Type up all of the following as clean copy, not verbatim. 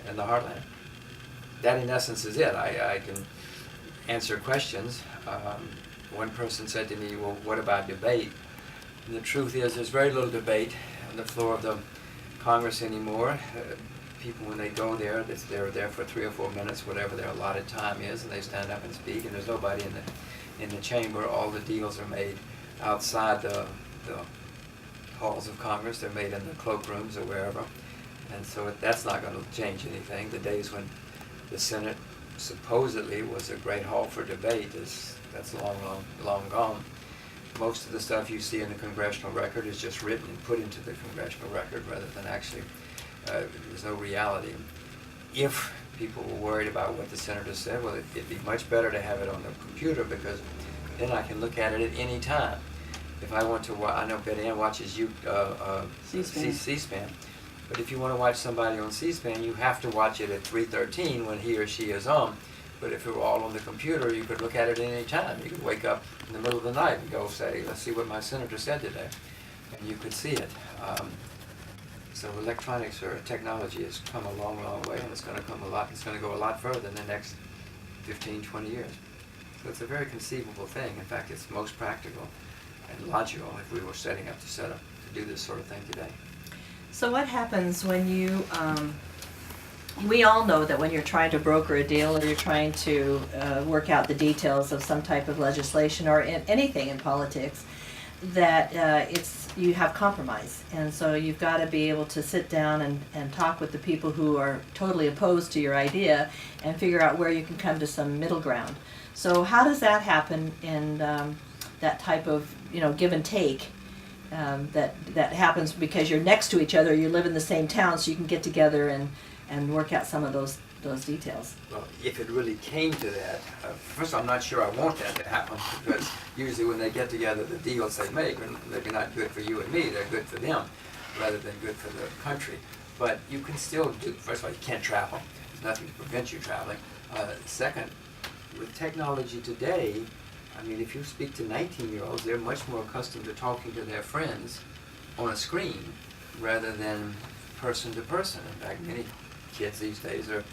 in the heartland. That in essence is it. I can answer questions. One person said to me, well, what about debate? And the truth is there's very little debate on the floor of the Congress anymore. People, when they go there, they're there for 3 or 4 minutes, whatever their allotted time is, and they stand up and speak, and there's nobody in the chamber. All the deals are made outside the halls of Congress. They're made in the cloakrooms or wherever. And so that's not going to change anything. The days when the Senate supposedly was a great hall for debate, that's long gone. Most of the stuff you see in the congressional record is just written and put into the congressional record rather than actually, there's no reality. If people were worried about what the senator said, well, it'd be much better to have it on the computer, because then I can look at it at any time. If I want to, I know Betty Ann watches C-SPAN, but if you want to watch somebody on C-SPAN, you have to watch it at 3:13 when he or she is on. But if it were all on the computer, you could look at it at any time. You could wake up in the middle of the night and go say, let's see what my senator said today. And you could see it. So electronics or technology has come a long, long way, and it's going to come a lot. It's going to go a lot further in the next 15, 20 years. So it's a very conceivable thing. In fact, it's most practical and logical if we were setting up to do this sort of thing today. So what happens when you, we all know that when you're trying to broker a deal or you're trying to work out the details of some type of legislation or anything in politics, that you have compromise. And so you've got to be able to sit down and talk with the people who are totally opposed to your idea and figure out where you can come to some middle ground. So how does that happen in that type of, give and take? That happens because you're next to each other, you live in the same town, so you can get together and work out some of those details. Well, if it really came to that, first I'm not sure I want that to happen, because usually when they get together, the deals they make are maybe not good for you and me, they're good for them rather than good for the country. But you can still do, first of all, you can't travel. There's nothing to prevent you traveling. Second, with technology today, I mean, if you speak to 19-year-olds, they're much more accustomed to talking to their friends on a screen rather than person to person. In fact, many kids these days are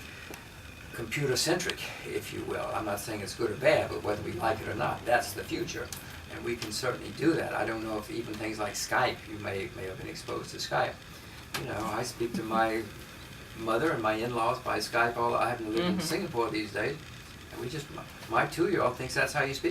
computer-centric, if you will. I'm not saying it's good or bad, but whether we like it or not, that's the future. And we can certainly do that. I don't know if even things like Skype, you may have been exposed to Skype. I speak to my mother and my in-laws by Skype. I happen to live in Singapore these days, and my 2-year-old thinks that's how you speak.